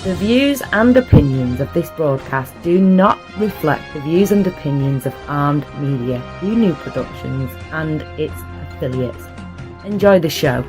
The views and opinions of this broadcast do not reflect the views and opinions of Armed Media, New Productions, and its affiliates. Enjoy the show.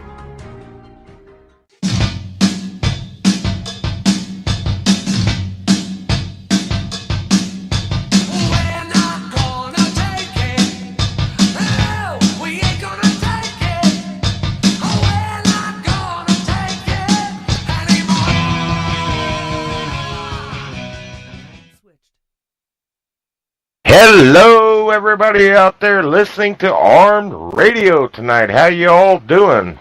Hello, everybody out there listening to Armed Radio tonight. How you all doing?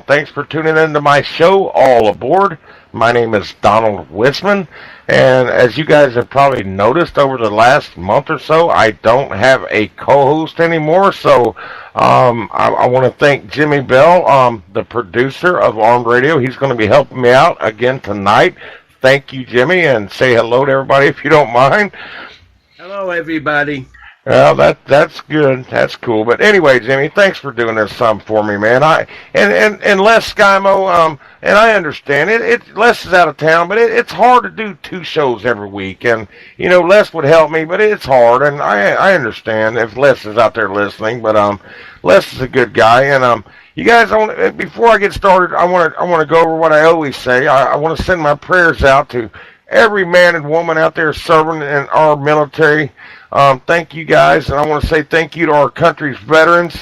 Thanks for tuning into my show, All Aboard. My name is Donald Whisman, and as you guys have probably noticed over the last month or so, I don't have a co-host anymore, so I want to thank Jimmy Bell, the producer of Armed Radio. He's going to be helping me out again tonight. Thank you, Jimmy, and say hello to everybody if you don't mind. Hello, everybody. Well, that's good. That's cool. But anyway, Jimmy, thanks for doing this for me, man. And Les Skymo, and I understand it. Les is out of town, but it's hard to do 2 shows every week. And Les would help me, but it's hard. And I understand if Les is out there listening. But Les is a good guy. And you guys, before I get started, I want to go over what I always say. I want to send my prayers out to every man and woman out there serving in our military. Thank you guys, and I want to say thank you to our country's veterans.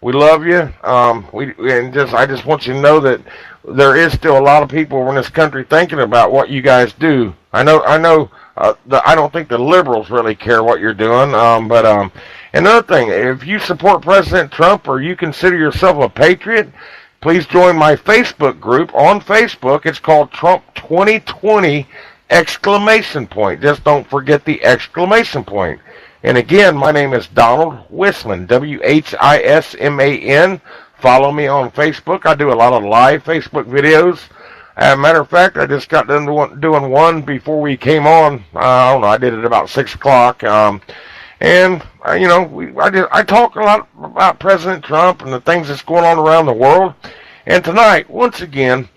We love you. I just want you to know that there is still a lot of people in this country thinking about what you guys do. I know. I don't think the liberals really care what you're doing. But another thing, if you support President Trump or you consider yourself a patriot, please join my Facebook group on Facebook. It's called Trump 2020 ! Just don't forget the exclamation point. And again, my name is Donald Whisman, Whisman. Follow me on Facebook. I do a lot of live Facebook videos. As a matter of fact, I just got done doing one before we came on. I don't know, I did it about 6 o'clock. I talk a lot about President Trump and the things that's going on around the world. And tonight, once again,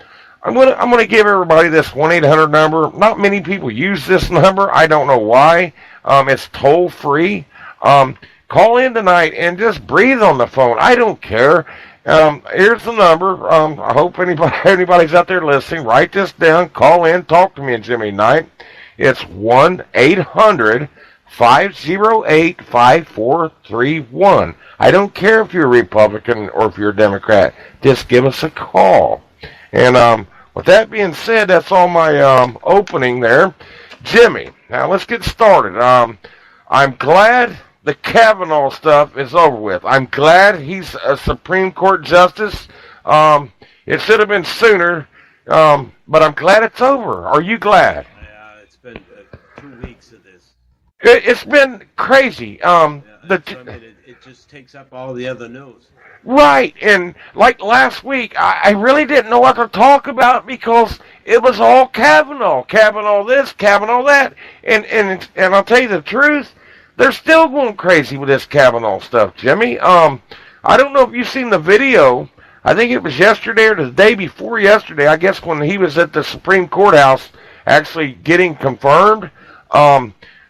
I'm gonna give everybody this 1-800 number. Not many people use this number. I don't know why. It's toll free. Call in tonight and just breathe on the phone. I don't care. Here's the number. I hope anybody's out there listening. Write this down. Call in. Talk to me and Jimmy tonight. It's 1-800-508-5431. I don't care if you're a Republican or if you're a Democrat. Just give us a call. And with that being said, that's all my opening there. Jimmy, now let's get started. I'm glad the Kavanaugh stuff is over with. I'm glad he's a Supreme Court justice. It should have been sooner, but I'm glad it's over. Are you glad? Yeah, it's been 2 weeks of this. It's been crazy. It just takes up all the other news. Right, and like last week, I really didn't know what to talk about because it was all Kavanaugh. Kavanaugh this, Kavanaugh that. And I'll tell you the truth, they're still going crazy with this Kavanaugh stuff, Jimmy. I don't know if you've seen the video. I think it was yesterday or the day before yesterday, I guess, when he was at the Supreme Courthouse actually getting confirmed.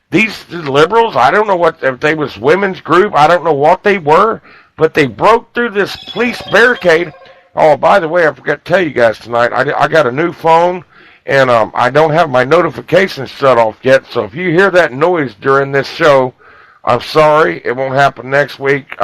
These liberals, I don't know if they was women's group, I don't know what they were, but they broke through this police barricade. Oh, by the way, I forgot to tell you guys tonight, I got a new phone, and I don't have my notifications shut off yet, so if you hear that noise during this show, I'm sorry, it won't happen next week.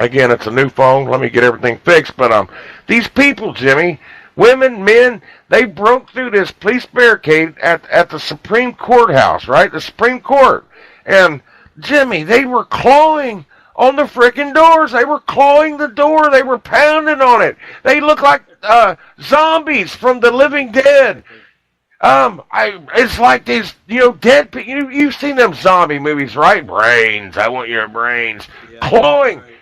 Again, it's a new phone, let me get everything fixed, but these people, Jimmy, women, men, they broke through this police barricade at the Supreme Courthouse, right? The Supreme Court. And, Jimmy, they were clawing on the frickin' doors. They were clawing the door. They were pounding on it. They look like zombies from the living dead. It's like these, dead people. You've seen them zombie movies, right? Brains. I want your brains. Yeah, clawing. Right.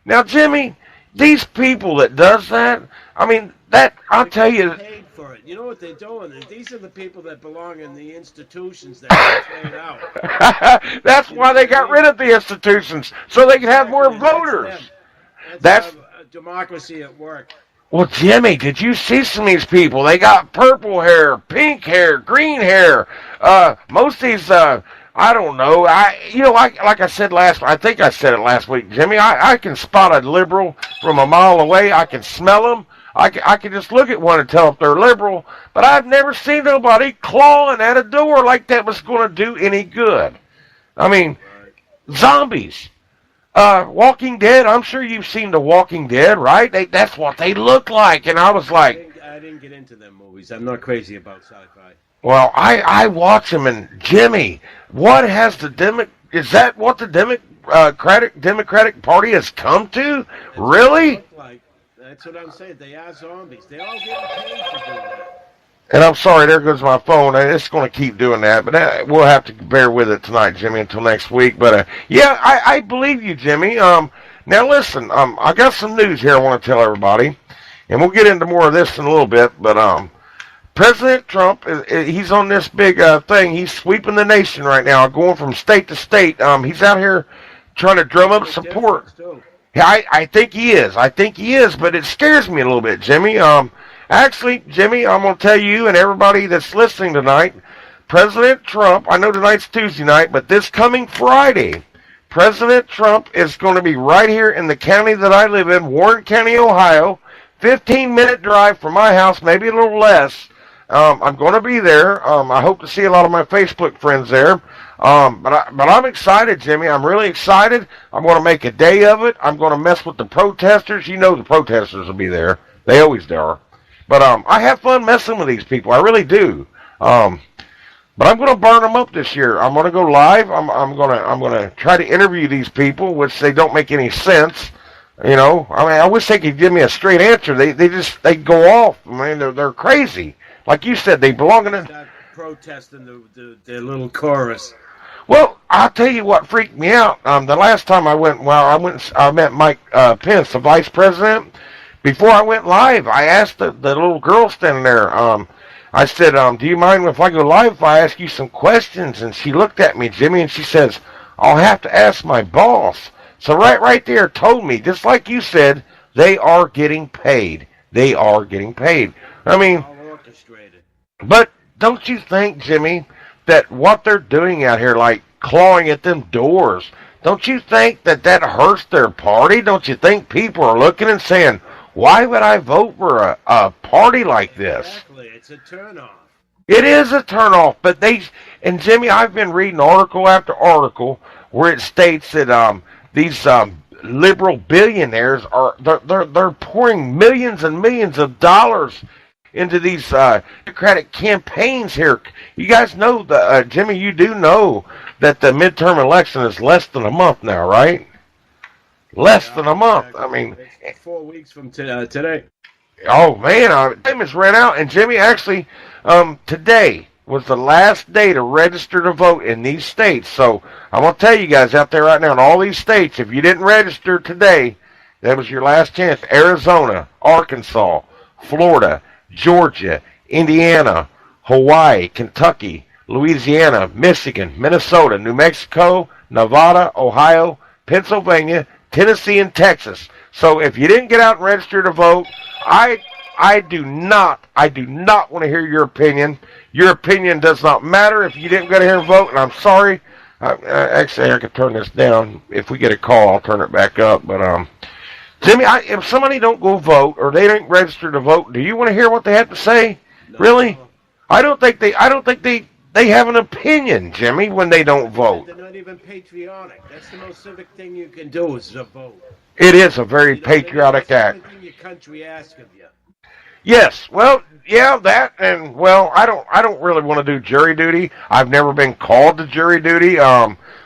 Now, Jimmy, these people that does that, I mean, that, I'll tell you. Paid for it. You know what they're doing? These are the people that belong in the institutions that are played out. That's why they got rid of the institutions, so they can have more voters. That's democracy at work. Well, Jimmy, did you see some of these people? They got purple hair, pink hair, green hair. Most of these, I don't know. Like I said I think I said it last week, Jimmy. I can spot a liberal from a mile away. I can smell them. I can just look at one and tell if they're liberal. But I've never seen nobody clawing at a door like that was going to do any good. I mean, zombies. Walking Dead, I'm sure you've seen The Walking Dead, right? That's what they look like. And I was like... I didn't get into them movies. I'm not crazy about sci-fi. Well, I watch them, and Jimmy, what has is that what the Democratic Party has come to? Really? That's what I'm saying. They are zombies. They all get paid to do that. And I'm sorry, there goes my phone. It's going to keep doing that, but we'll have to bear with it tonight, Jimmy, until next week. But yeah, I believe you, Jimmy. Now listen, I got some news here I want to tell everybody, and we'll get into more of this in a little bit. But President Trump, he's on this big thing. He's sweeping the nation right now, going from state to state. He's out here trying to drum up support. Yeah, I think he is. But it scares me a little bit, Jimmy. Actually, Jimmy, I'm going to tell you and everybody that's listening tonight, President Trump, I know tonight's Tuesday night, but this coming Friday, President Trump is going to be right here in the county that I live in, Warren County, Ohio, 15-minute drive from my house, maybe a little less. I'm going to be there. I hope to see a lot of my Facebook friends there. But I'm excited, Jimmy. I'm really excited. I'm going to make a day of it. I'm going to mess with the protesters. You know the protesters will be there. They always are. But I have fun messing with these people. I really do. But I'm going to burn them up this year. I'm going to go live. I'm going to try to interview these people, which they don't make any sense. You know, I mean, I wish they could give me a straight answer. They go off. I mean, they're crazy. Like you said, they belong in Start protesting the little chorus. Well, I'll tell you what freaked me out. The last time I met Mike Pence, the vice president. Before I went live, I asked the little girl standing there, I said, do you mind if I go live if I ask you some questions? And she looked at me, Jimmy, and she says, I'll have to ask my boss. So right there told me, just like you said, they are getting paid. They are getting paid. I mean, all orchestrated. But don't you think, Jimmy, that what they're doing out here, like clawing at them doors, don't you think that hurts their party? Don't you think people are looking and saying, why would I vote for a party like this? Exactly. It's a turnoff. It is a turnoff, but and Jimmy, I've been reading article after article where it states that these liberal billionaires they're pouring millions and millions of dollars into these Democratic campaigns here. You guys know, Jimmy, you do know that the midterm election is less than a month now, right? Less than a month. I mean, it's 4 weeks from today. Oh man, time has ran out. And Jimmy, actually, today was the last day to register to vote in these states. So I'm gonna tell you guys out there right now in all these states, if you didn't register today, that was your last chance. Arizona, Arkansas, Florida, Georgia, Indiana, Hawaii, Kentucky, Louisiana, Michigan, Minnesota, New Mexico, Nevada, Ohio, Pennsylvania, Tennessee, and Texas. So if you didn't get out and register to vote, I do not want to hear your opinion. Your opinion does not matter if you didn't go here and vote, and I'm sorry. Actually, I could turn this down. If we get a call, I'll turn it back up. But Jimmy, if somebody don't go vote or they didn't register to vote, do you want to hear what they have to say? No. Really? I don't think they have an opinion, Jimmy, when they don't vote. They're not even patriotic. That's the most civic thing you can do is to vote. It is a very patriotic act. That's the thing your country asks of you. Yes, well, yeah, that, and well, I don't really want to do jury duty. I've never been called to jury duty.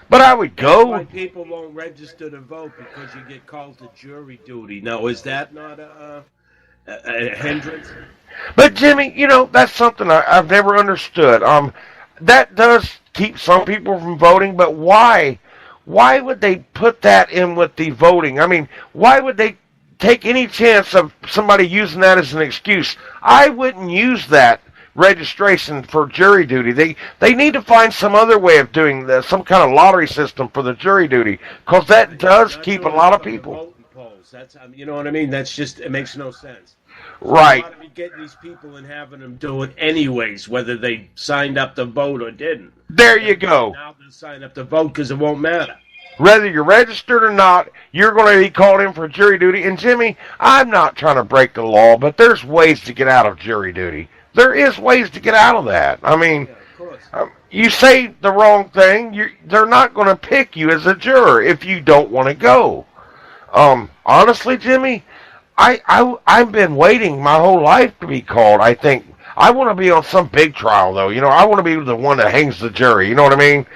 But I would go. That's why people won't register to vote, because you get called to jury duty. Now, is that not a hindrance? But Jimmy, you know, that's something I've never understood. That does keep some people from voting, but why? Why would they put that in with the voting? I mean, why would they take any chance of somebody using that as an excuse? I wouldn't use that registration for jury duty. They need to find some other way of doing this, some kind of lottery system for the jury duty, because that does keep a lot of people. That's, you know what I mean? That's just, it makes no sense. Right. So why don't we get these people and having them do it anyways, whether they signed up to vote or didn't? There you go. Now they'll sign up to vote because it won't matter. Whether you're registered or not, you're going to be called in for jury duty. And Jimmy, I'm not trying to break the law, but there's ways to get out of jury duty. There is ways to get out of that. I mean, Yeah, of course. you say the wrong thing, they're not going to pick you as a juror if you don't want to go. Honestly, Jimmy, I've been waiting my whole life to be called. I think I want to be on some big trial, though. You know, I want to be the one that hangs the jury. You know what I mean?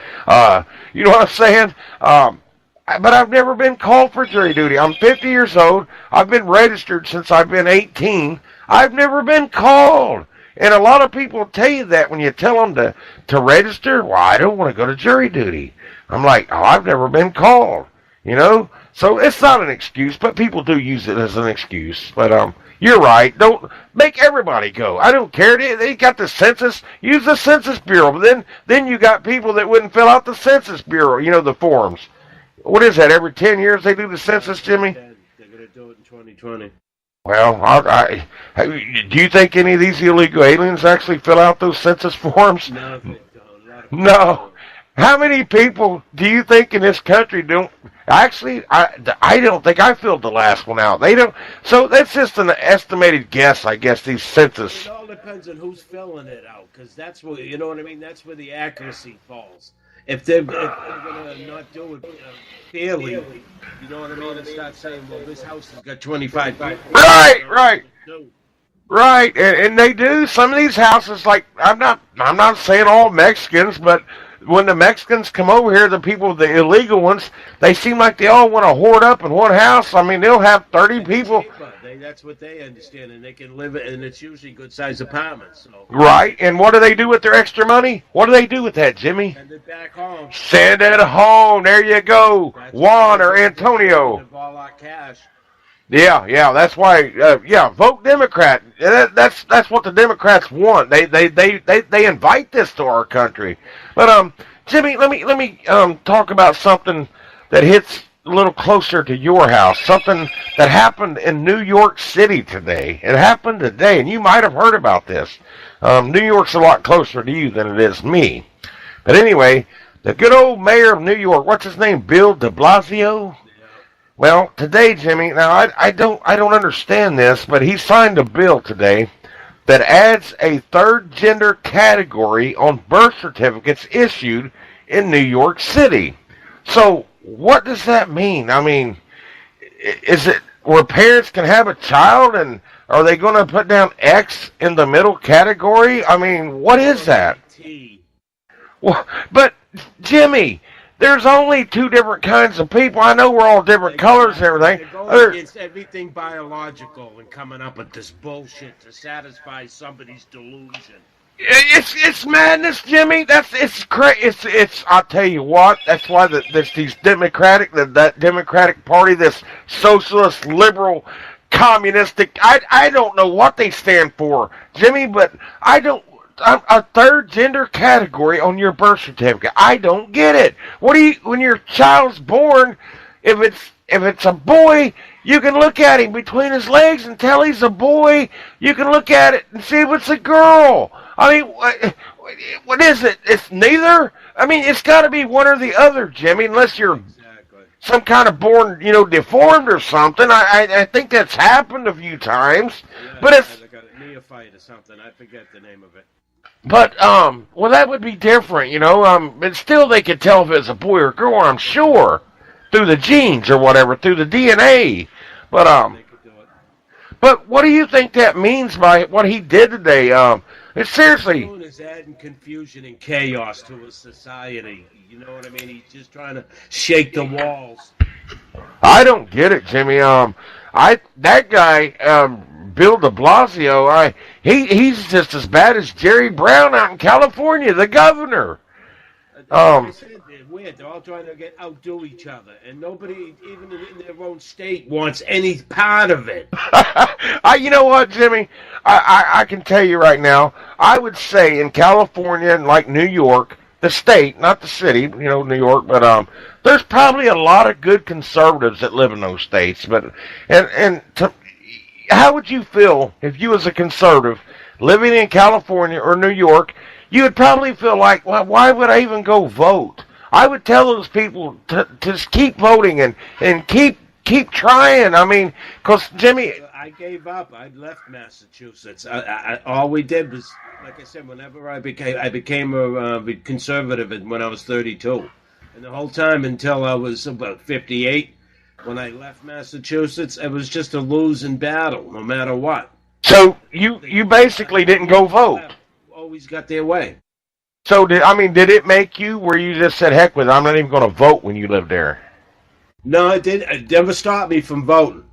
You know what I'm saying? But I've never been called for jury duty. I'm 50 years old. I've been registered since I've been 18. I've never been called. And a lot of people tell you that when you tell them to register. Well, I don't want to go to jury duty. I'm like, oh, I've never been called. You know? So it's not an excuse, but people do use it as an excuse. But you're right. Don't make everybody go. I don't care. They got the census. Use the Census Bureau. But then you got people that wouldn't fill out the Census Bureau. You know, the forms. What is that? Every 10 years they do the census, Jimmy? They're going to do it in 2020. Well, do you think any of these illegal aliens actually fill out those census forms? No, they don't. No. How many people do you think in this country don't? Actually, I don't think I filled the last one out. They don't. So that's just an estimated guess, I guess, these census. It all depends on who's filling it out, because that's where, you know what I mean? That's where the accuracy falls. If they're going to not do it fairly, you know what I mean, and start saying, well, this house has got 25 people. Right. Right, and they do. Some of these houses, like, I'm not saying all Mexicans, but when the Mexicans come over here, the people, the illegal ones, they seem like they all want to hoard up in one house. I mean, they'll have 30 people. That's what they understand, and they can live it, and it's usually good-sized apartments. So. Right, and what do they do with their extra money? What do they do with that, Jimmy? Send it back home. Send it home. There you go, Juan or Antonio. All our cash. Yeah, that's why. Vote Democrat. That's what the Democrats want. They invite this to our country. But Jimmy, let me talk about something that hits a little closer to your house. Something that happened in New York City today. It happened today, and you might have heard about this. New York's a lot closer to you than it is me. But anyway, the good old mayor of New York, what's his name? Bill de Blasio. Well, today, Jimmy, now I don't understand this, but he signed a bill today that adds a third gender category on birth certificates issued in New York City. So, what does that mean? I mean, is it where parents can have a child, and are they going to put down X in the middle category? I mean, what is that? Well, but, Jimmy, there's only two different kinds of people. I know we're all different colors and everything. They're going against everything biological and coming up with this bullshit to satisfy somebody's delusion. It's madness, Jimmy. It's crazy. It's. I'll tell you what. That's why there's these that Democratic Party, this socialist, liberal, communistic. I don't know what they stand for, Jimmy. But I don't. A third gender category on your birth certificate. I don't get it. What do you, when your child's born, if it's a boy, you can look at him between his legs and tell he's a boy. You can look at it and see if it's a girl. I mean, what is it? It's neither. I mean, it's got to be one or the other, Jimmy, unless you're some kind of born, deformed or something. I think that's happened a few times. Yeah, but it's like a neophyte or something. I forget the name of it. But, well, that would be different, but still they could tell if it's a boy or girl, I'm sure, through the genes or whatever, through the DNA. But what do you think that means by what he did today? It's seriously. What he's doing is adding confusion and chaos to his society. You know what I mean? He's just trying to shake the walls. I don't get it, Jimmy. That guy, Bill de Blasio, he's just as bad as Jerry Brown out in California, the governor. I said they're weird. They're all trying to outdo each other, and nobody, even in their own state, wants any part of it. You know what, Jimmy? I can tell you right now, I would say in California and like New York, the state, not the city, New York, but there's probably a lot of good conservatives that live in those states. But how would you feel if you was a conservative living in California or New York? You would probably feel like, well, why would I even go vote? I would tell those people to just keep voting and keep trying. I mean, because Jimmy, I gave up. I left Massachusetts. All we did was, like I said, whenever I became a conservative when I was 32, and the whole time until I was about 58, when I left Massachusetts, it was just a losing battle, no matter what. so you basically didn't go vote. Always got their way. So did it make you where you just said, heck with it, I'm not even going to vote when you lived there? No, it never stopped me from voting.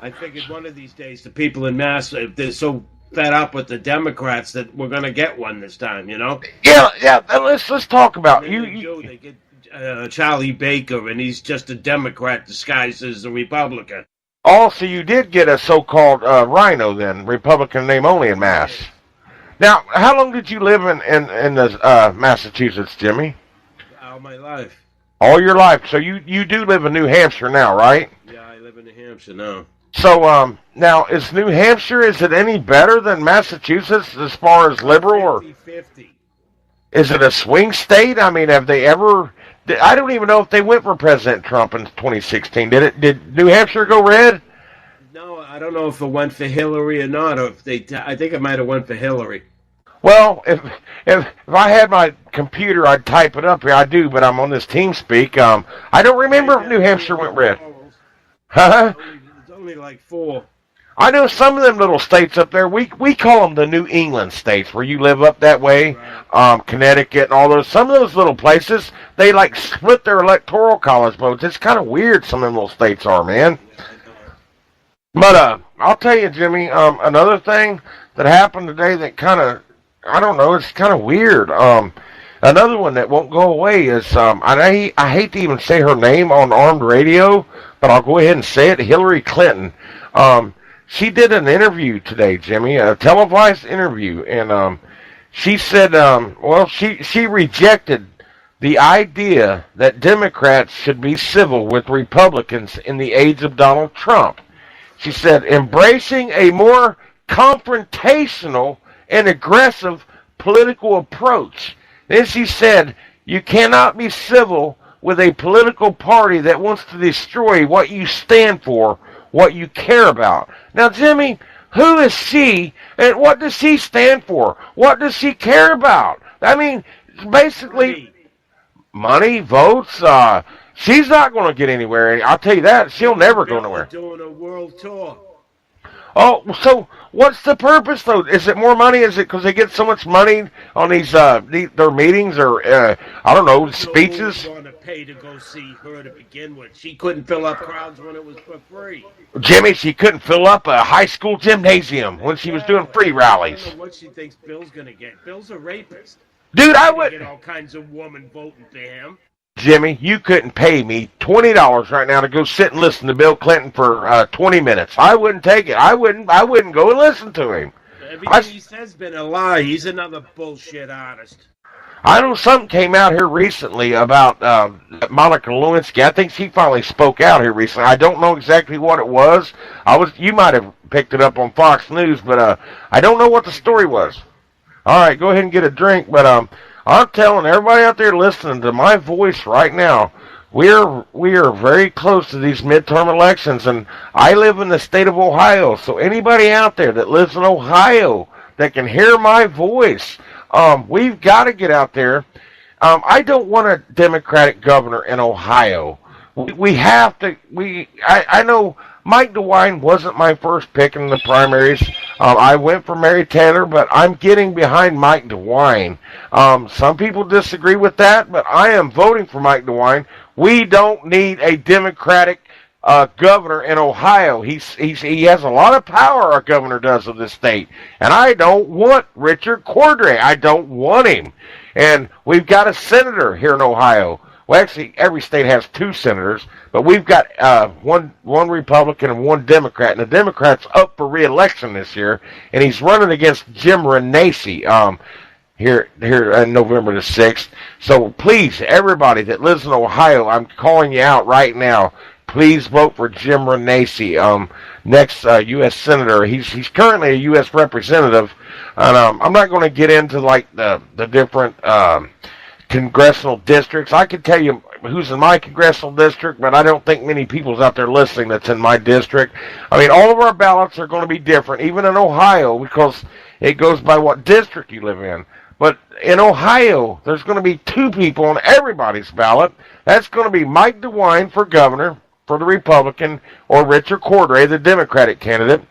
I figured one of these days the people in Mass, if they're so fed up with the Democrats, that we're going to get one this time, you know? Yeah. Let's talk about They get Charlie Baker, and he's just a Democrat disguised as a Republican. Also, you did get a so-called rhino then, Republican name only in Mass. Now, how long did you live in the, Massachusetts, Jimmy? All my life. All your life. So you do live in New Hampshire now, right? Yeah, I live in New Hampshire now. So, now, is New Hampshire, is it any better than Massachusetts as far as liberal? Or 50-50. is it a swing state? I mean, have they ever... I don't even know if they went for President Trump in 2016. Did New Hampshire go red? No, I don't know if it went for Hillary or not, or if I think it might have went for Hillary. Well, if I had my computer, I'd type it up here. I do, but I'm on this TeamSpeak. I don't remember if New Hampshire went red. Huh? It's only like 4. I know some of them little states up there. We call them the New England states, where you live up that way, Connecticut and all those. Some of those little places, they like split their electoral college votes. It's kind of weird. Some of them little states are, man. But I'll tell you, Jimmy, another thing that happened today that kind of, I don't know, it's kind of weird. Another one that won't go away is, I hate to even say her name on armed radio, but I'll go ahead and say it, Hillary Clinton. She did an interview today, Jimmy, a televised interview, and she said, she rejected the idea that Democrats should be civil with Republicans in the age of Donald Trump. She said, embracing a more confrontational and aggressive political approach. Then she said, you cannot be civil with a political party that wants to destroy what you stand for, what you care about. Now, Jimmy, who is she, and what does she stand for? What does she care about? I mean, basically, money, votes. She's not going to get anywhere. I'll tell you that. She'll never go nowhere. Doing a world tour. Oh, so what's the purpose, though? Is it more money? Is it because they get so much money on these their meetings or I don't know, speeches? Going to pay to go see her to begin with. She couldn't fill up crowds when it was for free. Jimmy, she couldn't fill up a high school gymnasium when she was doing free rallies. I don't know what she thinks Bill's going to get. Bill's a rapist. Dude, I would get all kinds of women voting for him. Jimmy, you couldn't pay me $20 right now to go sit and listen to Bill Clinton for 20 minutes. I wouldn't take it. I wouldn't go and listen to him. Everything he says has been a lie. He's another bullshit artist. I know something came out here recently about Monica Lewinsky. I think she finally spoke out here recently. I don't know exactly what it was. You might have picked it up on Fox News, but I don't know what the story was. All right, go ahead and get a drink, but I'm telling everybody out there listening to my voice right now, we are very close to these midterm elections, and I live in the state of Ohio, so anybody out there that lives in Ohio that can hear my voice, we've got to get out there. I don't want a Democratic governor in Ohio. We have to. I know Mike DeWine wasn't my first pick in the primaries. I went for Mary Taylor, but I'm getting behind Mike DeWine. Some people disagree with that, but I am voting for Mike DeWine. We don't need a Democratic governor in Ohio. He has a lot of power, our governor does, of this state. And I don't want Richard Cordray. I don't want him. And we've got a senator here in Ohio. Well, actually, every state has 2 senators, but we've got one Republican and 1 Democrat, and the Democrat's up for re-election this year, and he's running against Jim Renacci here on November the 6th. So please, everybody that lives in Ohio, I'm calling you out right now. Please vote for Jim Renacci. next U.S. senator. He's currently a U.S. representative, and I'm not going to get into like the different congressional districts. I can tell you who's in my congressional district, but I don't think many people's out there listening that's in my district. I mean, all of our ballots are going to be different, even in Ohio, because it goes by what district you live in. But in Ohio, there's going to be 2 people on everybody's ballot. That's going to be Mike DeWine for governor for the Republican, or Richard Cordray, the Democratic candidate,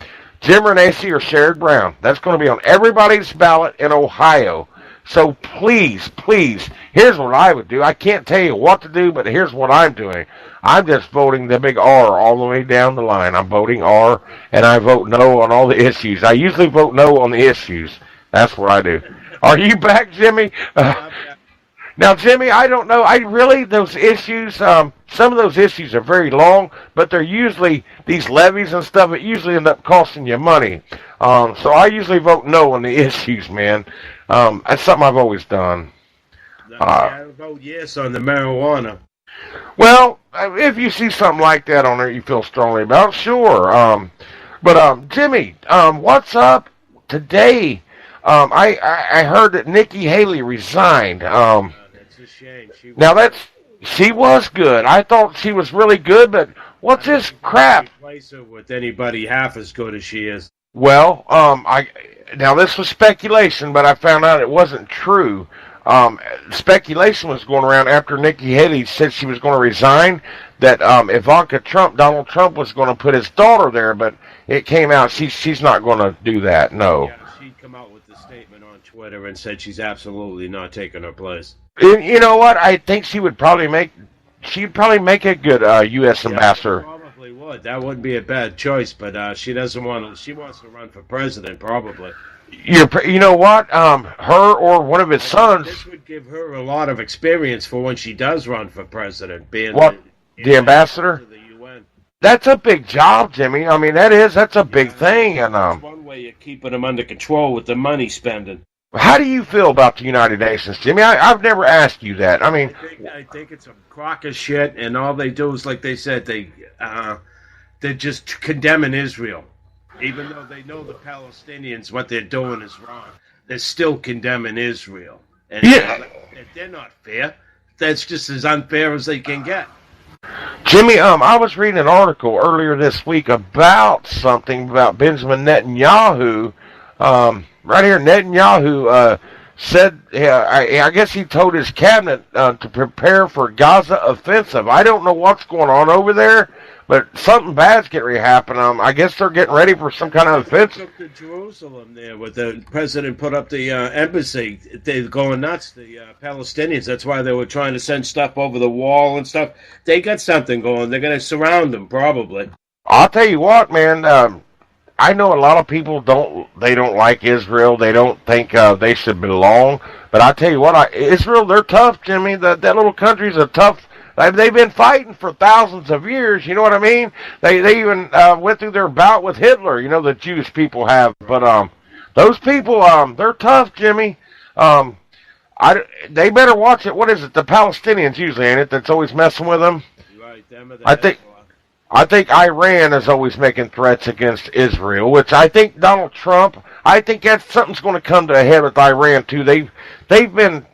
Jim Renacci or Sherrod Brown. That's going to be on everybody's ballot in Ohio. So please, please, here's what I would do. I can't tell you what to do, but here's what I'm doing. I'm just voting the big R all the way down the line. I'm voting R, and I vote no on all the issues. I usually vote no on the issues. That's what I do. Are you back, Jimmy? Now, Jimmy, I don't know. Those issues, some of those issues are very long, but they're usually, these levies and stuff, it usually end up costing you money. So I usually vote no on the issues, man. That's something I've always done. I vote yes on the marijuana. Well, if you see something like that on there you feel strongly about, sure. But Jimmy, what's up today? I heard that Nikki Haley resigned. That's a shame. She was good. I thought she was really good, but what's this crap? Replace her with anybody half as good as she is. Well, now this was speculation, but I found out it wasn't true. Speculation was going around after Nikki Haley said she was going to resign, that Ivanka Trump, Donald Trump, was going to put his daughter there, but it came out she's not going to do that. No. Yeah, she'd come out with a statement on Twitter and said she's absolutely not taking her place. You know what? I think she'd probably make a good U.S. ambassador. Probably would. That wouldn't be a bad choice, but she doesn't want to. She wants to run for president, probably. You know what? Her or one of his sons. This would give her a lot of experience for when she does run for president, being the ambassador to the UN. That's a big job, Jimmy. I mean, that's a big thing, and that's one way of keeping them under control with the money spending. How do you feel about the United Nations, Jimmy? I've never asked you that. I mean, I think it's a crock of shit, and all they do is, like they said, they're just condemning Israel. Even though they know the Palestinians, what they're doing is wrong, they're still condemning Israel. And they're not fair. That's just as unfair as they can get. Jimmy, I was reading an article earlier this week about something about Benjamin Netanyahu. Right here, Netanyahu said, I guess he told his cabinet to prepare for Gaza offensive. I don't know what's going on over there, but something bad's getting ready to happen. I guess they're getting ready for some kind of offensive. They took to Jerusalem there, with the president put up the embassy. They're going nuts, the Palestinians. That's why they were trying to send stuff over the wall and stuff. They got something going. They're going to surround them, probably. I'll tell you what, man. I know a lot of people don't like Israel. They don't think they should belong. But I tell you what, Israel, they're tough, Jimmy. That little country's a tough. They've been fighting for thousands of years. You know what I mean? They even went through their bout with Hitler. You know, the Jewish people have. But those people, they're tough, Jimmy. They better watch it. What is it? The Palestinians usually, ain't it? That's always messing with them. Right. I think Iran is always making threats against Israel, which I think Donald Trump, I think something's going to come to a head with Iran too. They've been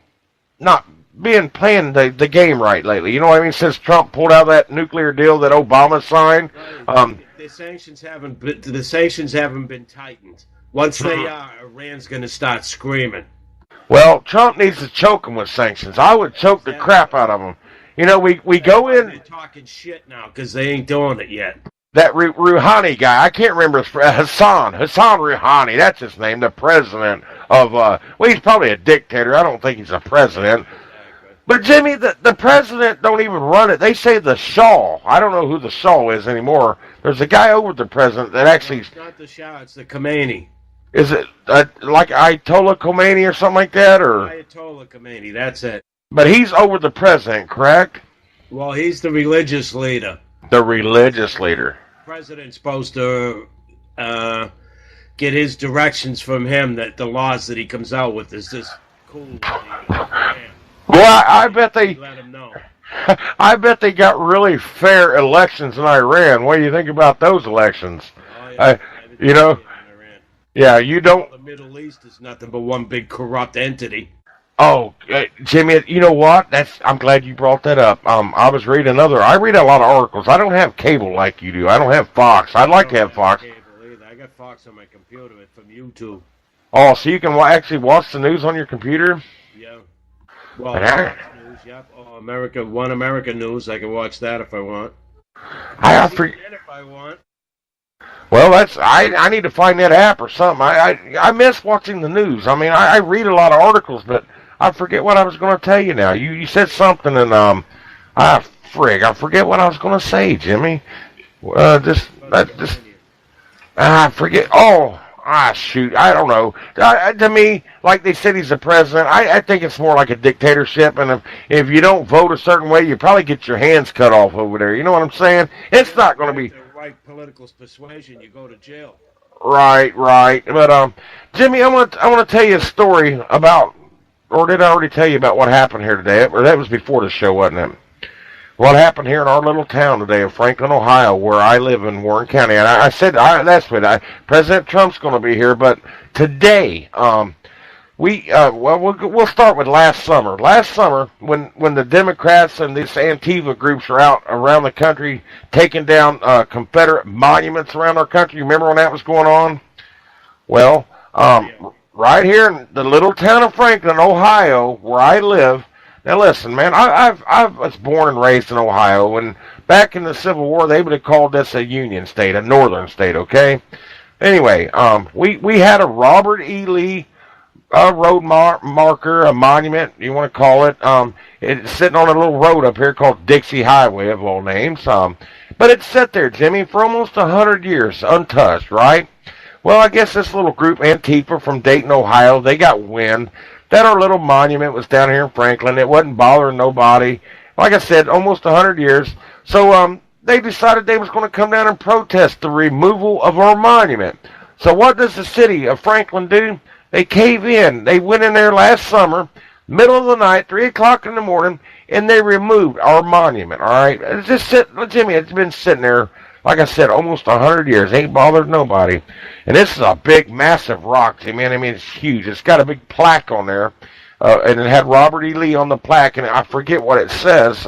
not been playing the game right lately. You know what I mean? Since Trump pulled out that nuclear deal that Obama signed. The sanctions haven't been tightened. Once they are, Iran's going to start screaming. Well, Trump needs to choke them with sanctions. I would choke the crap out of them. You know, we go in. They're talking shit now because they ain't doing it yet. That Rouhani guy, I can't remember Hassan Rouhani, that's his name, the president of, well, he's probably a dictator. I don't think he's a president. But, Jimmy, the president don't even run it. They say the Shah. I don't know who the Shah is anymore. There's a guy over the president that actually... It's not the Shah, it's the Khomeini. Is it like Ayatollah Khomeini or something like that? Or Ayatollah Khomeini, that's it. But he's over the president, correct? Well, he's the religious leader. The religious leader. The president's supposed to get his directions from him, that the laws that he comes out with is this cool. Well, I bet they let him know. I bet they got really fair elections in Iran. What do you think about those elections? You know, yeah, you don't. The Middle East is nothing but one big corrupt entity. Oh, Jimmy, you know what? I'm glad you brought that up. I was reading I read a lot of articles. I don't have cable like you do. I don't have Fox. I'd like to have Fox. Cable either. I got Fox on my computer from YouTube. Oh, so you can actually watch the news on your computer? Yeah. Well, Fox News, yep. Oh, One America News. I can watch that if I want. If I want. Well, I need to find that app or something. I miss watching the news. I mean, I read a lot of articles, but I forget what I was going to tell you now. You said something, and I forget what I was going to say, Jimmy. I forget. Oh, shoot, I don't know. To me, like they said, he's the president. I think it's more like a dictatorship, and if you don't vote a certain way, you probably get your hands cut off over there. You know what I'm saying? It's not going to be the right political persuasion. You go to jail. Right. But Jimmy, I want to tell you a story about, or did I already tell you about what happened here today? Or that was before the show, wasn't it? What happened here in our little town today of Franklin, Ohio, where I live in Warren County. And I said, that's what President Trump's going to be here, but today, we'll start with last summer. Last summer, when the Democrats and these Antifa groups were out around the country taking down Confederate monuments around our country, you remember when that was going on? Well, right here in the little town of Franklin, Ohio, where I live. Now listen, man, I was born and raised in Ohio, and back in the Civil War, they would have called this a Union state, a northern state, okay? Anyway, we had a Robert E. Lee road marker, a monument, you want to call it. It's sitting on a little road up here called Dixie Highway, of all names. But it's sat there, Jimmy, for almost 100 years, untouched, right? Well, I guess this little group, Antifa from Dayton, Ohio, they got wind that our little monument was down here in Franklin. It wasn't bothering nobody. Like I said, almost 100 years. So they decided they was going to come down and protest the removal of our monument. So what does the city of Franklin do? They cave in. They went in there last summer, middle of the night, 3 o'clock in the morning, and they removed our monument, all right? It's just Jimmy, it's been sitting there, like I said, almost 100 years. Ain't bothered nobody. And this is a big, massive rock, Jimmy. I mean, it's huge. It's got a big plaque on there, and it had Robert E. Lee on the plaque, and I forget what it says.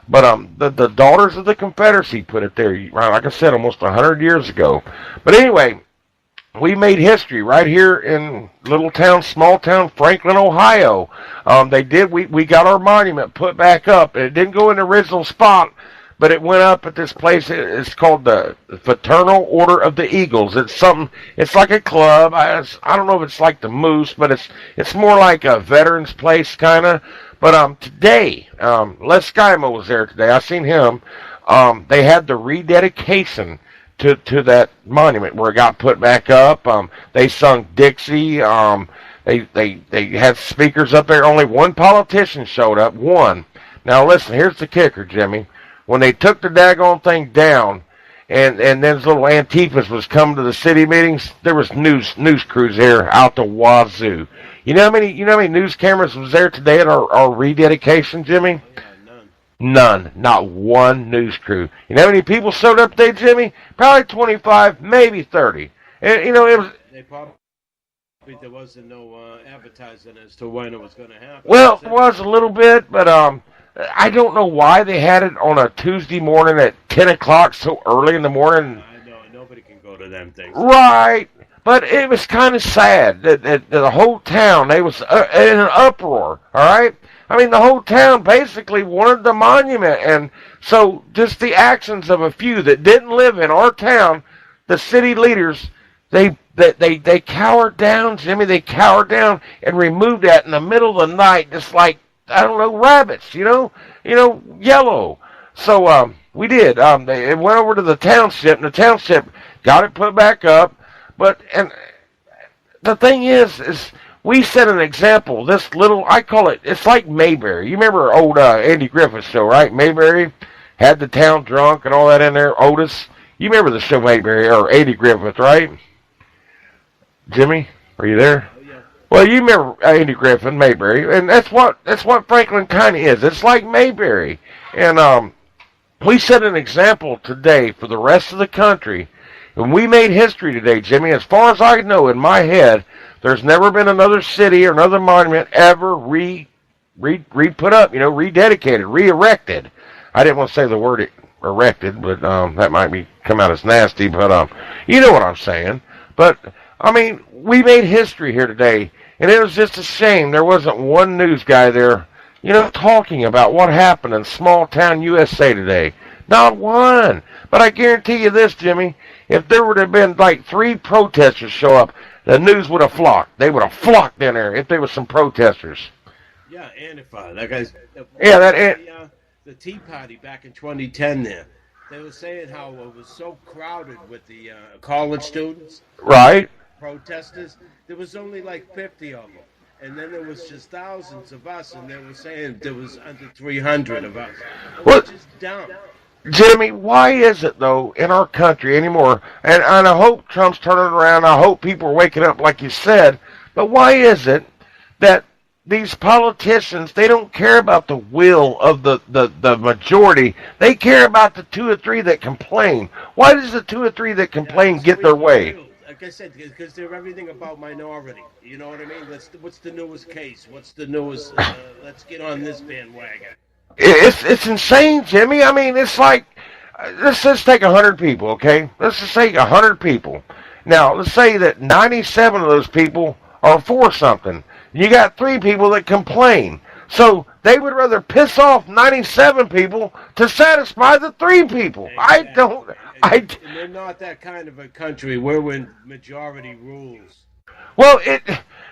But the Daughters of the Confederacy put it there, like I said, almost 100 years ago. But anyway, we made history right here in small town Franklin, Ohio. We got our monument put back up. It didn't go in the original spot, but it went up at this place. It's called the Fraternal Order of the Eagles. It's like a club. I don't know if it's like the Moose, but it's more like a veterans place kind of. But today, Les Skymo was there today. I seen him. They had the rededication to that monument where it got put back up. They sung Dixie. They had speakers up there. Only one politician showed up. One. Now listen, here's the kicker, Jimmy. When they took the daggone thing down, and those little Antifas was coming to the city meetings, there was news crews there out the wazoo. You know how many news cameras was there today at our rededication, Jimmy? None. Not one news crew. You know how many people showed up today, Jimmy? Probably 25, maybe 30. And, it was... There wasn't no advertising as to when it was going to happen. Well, it was a little bit, but I don't know why they had it on a Tuesday morning at 10 o'clock so early in the morning. I know. Nobody can go to them things. Right. But it was kind of sad that the whole town, they was in an uproar, all right? I mean, the whole town basically wanted the monument, and so just the actions of a few that didn't live in our town, the city leaders, they cowered down, Jimmy. They cowered down and removed that in the middle of the night, just like, I don't know, rabbits, yellow. So we did. It went over to the township, and the township got it put back up. And the thing is we set an example. This little, I call it, it's like Mayberry. You remember old Andy Griffith show, right? Mayberry had the town drunk and all that in there. Otis, you remember the show Mayberry or Andy Griffith, right? Jimmy, are you there? Oh, yeah. Well, you remember Andy Griffith, Mayberry, and that's what Franklin kind of is. It's like Mayberry, and we set an example today for the rest of the country. And we made history today, Jimmy. As far as I know, in my head, there's never been another city or another monument ever put up, rededicated, re-erected. I didn't want to say the word erected, but that might come out as nasty, but you know what I'm saying. But, I mean, we made history here today, and it was just a shame there wasn't one news guy there, talking about what happened in small town USA today. Not one. But I guarantee you this, Jimmy, if there would have been like 3 protesters show up, the news would have flocked. They would have flocked in there if there was some protesters. Yeah, Antifa. That guy's. The Tea Party back in 2010 there. They were saying how it was so crowded with the college students. Right. Protesters. There was only like 50 of them. And then there was just thousands of us, and they were saying there was under 300 of us. It was just dumb. Jimmy, why is it, though, in our country anymore, and I hope Trump's turning around, I hope people are waking up like you said, but why is it that these politicians, they don't care about the will of the majority, they care about the 2 or 3 that complain? Why does the 2 or 3 that complain get their way? Like I said, because they're everything about minority. You know what I mean? What's the newest case? What's the newest, let's get on this bandwagon. It's insane, Jimmy. I mean, it's like, let's just take 100 people, okay? Let's just take 100 people. Now, let's say that 97 of those people are for something. You got 3 people that complain. So they would rather piss off 97 people to satisfy the 3 people. Exactly. And they're not that kind of a country. We're when majority rules. Well,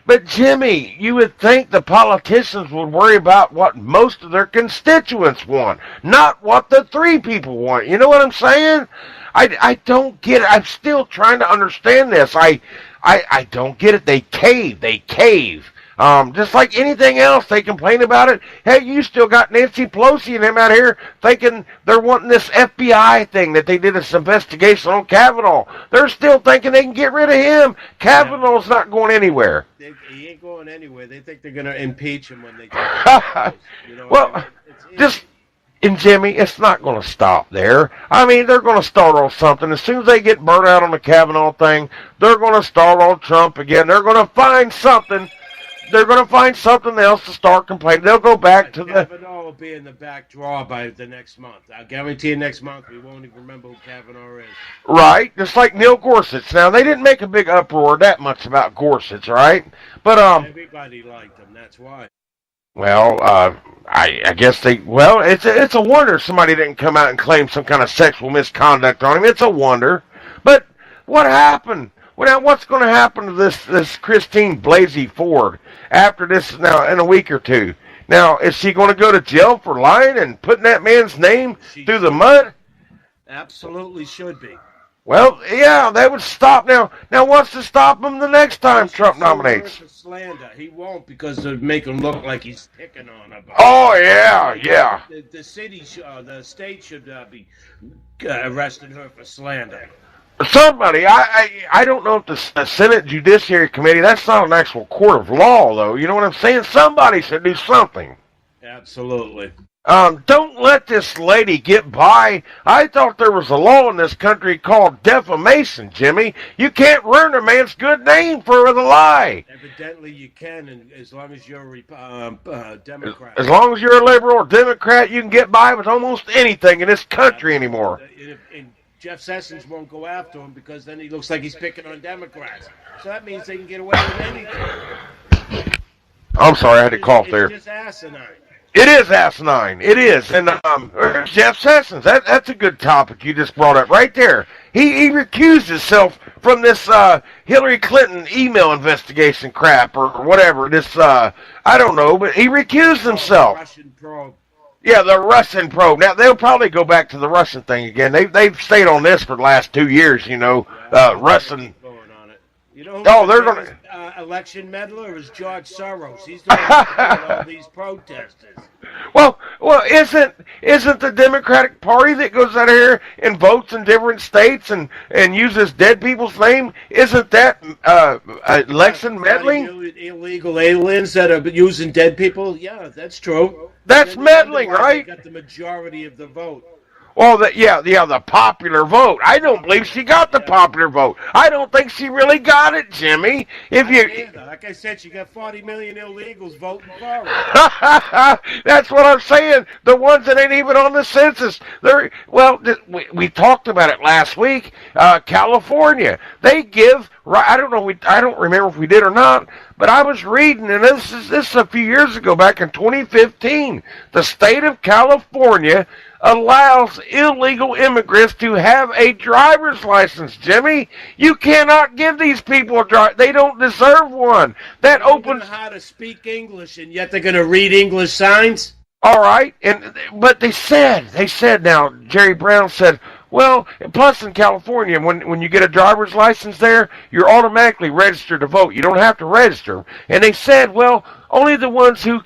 but Jimmy, you would think the politicians would worry about what most of their constituents want, not what the 3 people want. You know what I'm saying? I don't get it. I'm still trying to understand this. I don't get it. They cave. Just like anything else, they complain about it. Hey, you still got Nancy Pelosi and them out here thinking they're wanting this FBI thing that they did this investigation on Kavanaugh. They're still thinking they can get rid of him. Kavanaugh's not going anywhere. He ain't going anywhere. They think they're going to impeach him when they get Well, and Jimmy, it's not going to stop there. I mean, they're going to start on something. As soon as they get burnt out on the Kavanaugh thing, they're going to start on Trump again. They're going to find something. They're going to find something else to start complaining. They'll go back to the... Kavanaugh will be in the back drawer by the next month. I guarantee you next month we won't even remember who Kavanaugh is. Right, just like Neil Gorsuch. Now, they didn't make a big uproar that much about Gorsuch, right? But, everybody liked him, that's why. Well, I guess it's a wonder somebody didn't come out and claim some kind of sexual misconduct on him. It's a wonder. But what happened? Well, now, what's going to happen to this Christine Blasey Ford after this now in a week or 2? Now, is she going to go to jail for lying and putting that man's name through the mud? Absolutely should be. Well, yeah, that would stop. Now, what's to stop him the next time Trump nominates? For slander. He won't because it'll make him look like he's picking on her. Oh, yeah. The state should be arresting her for slander. Somebody, I don't know if the Senate Judiciary Committee, that's not an actual court of law, though. You know what I'm saying? Somebody should do something. Absolutely. Don't let this lady get by. I thought there was a law in this country called defamation, Jimmy. You can't ruin a man's good name for the lie. Evidently you can, and as long as you're a Democrat. As long as you're a liberal or Democrat, you can get by with almost anything in this country anymore. And Jeff Sessions won't go after him because then he looks like he's picking on Democrats. So that means they can get away with anything. I'm sorry, I had to cough there. It's just asinine. It is asinine. It is. And Jeff Sessions, that's a good topic you just brought up right there. He recused himself from this Hillary Clinton email investigation crap or whatever. This, I don't know, but he recused himself. Russian probe. Yeah, the Russian probe. Now, they'll probably go back to the Russian thing again. They've stayed on this for the last 2 years, Russian. You know who they're going to... election meddler is George Soros. He's the one killing all these protesters. Well, isn't the Democratic Party that goes out here and votes in different states and uses dead people's name? Isn't that election meddling? Illegal aliens that are using dead people? Yeah, that's true. That's meddling, right? They got the majority of the vote. Well, the popular vote. I don't believe she got the popular vote. I don't think she really got it, Jimmy. Like I said, she got 40 million illegals voting for her. That's what I'm saying. The ones that ain't even on the census. We talked about it last week. California, they give. I don't know. I don't remember if we did or not. But I was reading, and this is a few years ago, back in 2015. The state of California allows illegal immigrants to have a driver's license, Jimmy. You cannot give these people a driver. They don't deserve one. That opens... They don't know how to speak English, and yet they're going to read English signs? All right, but they said now, Jerry Brown said, well, plus in California, when you get a driver's license there, you're automatically registered to vote. You don't have to register. And they said, well, only the ones who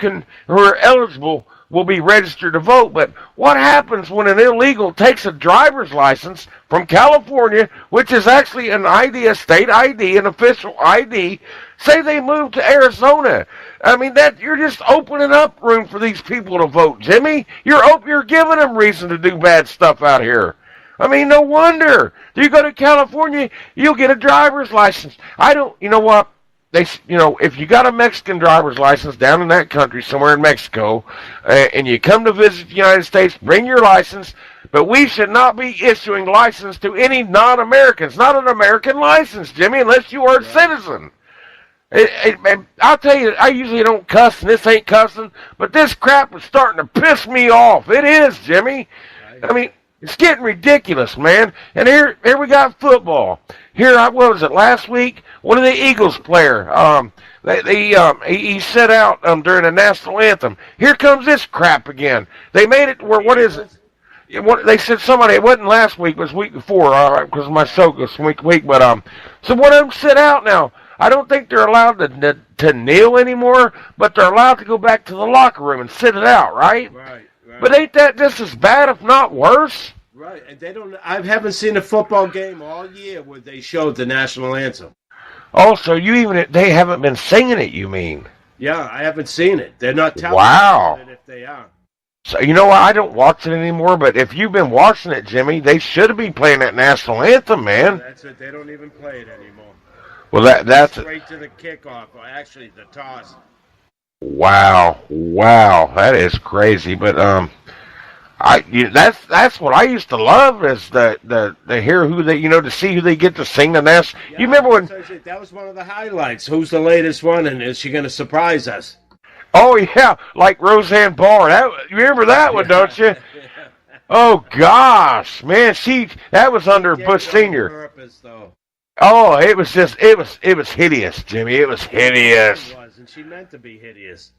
are eligible will be registered to vote. But what happens when an illegal takes a driver's license from California, which is actually an ID, a state ID, an official ID? Say they move to Arizona. I mean, you're just opening up room for these people to vote, Jimmy. You're giving them reason to do bad stuff out here. I mean, no wonder. You go to California, you'll get a driver's license. You know what? If you got a Mexican driver's license down in that country, somewhere in Mexico, and you come to visit the United States, bring your license, but we should not be issuing license to any non-Americans. Not an American license, Jimmy, unless you are a citizen. I'll tell you, I usually don't cuss, and this ain't cussing, but this crap is starting to piss me off. It is, Jimmy. I mean, it's getting ridiculous, man. And here we got football. What was it, last week? One of the Eagles player, he set out during the national anthem. Here comes this crap again. They made it where, what is it? They said somebody, it wasn't last week, it was week before, because my show goes week, but, so one of them sit out now. I don't think they're allowed to kneel anymore, but they're allowed to go back to the locker room and sit it out, right? Right. But ain't that just as bad, if not worse? Right, and I haven't seen a football game all year where they showed the national anthem. Oh, so they haven't been singing it, you mean? Yeah, I haven't seen it. They're not telling it if they are. So, you know what, I don't watch it anymore, but if you've been watching it, Jimmy, they should be playing that national anthem, man. That's it, they don't even play it anymore. Well, that's straight to the kickoff, or actually the toss. Wow, that is crazy. But that's what I used to love, is the hear who they, to see who they get to sing the national. Yeah, you remember when that was one of the highlights? Who's the latest one, and is she going to surprise us? Oh yeah, like Roseanne Barr. You remember that one, don't you? Oh gosh, man, that was under Bush Senior. Purpose, though. Oh, it was hideous, Jimmy. It was hideous. It was, and she meant to be hideous.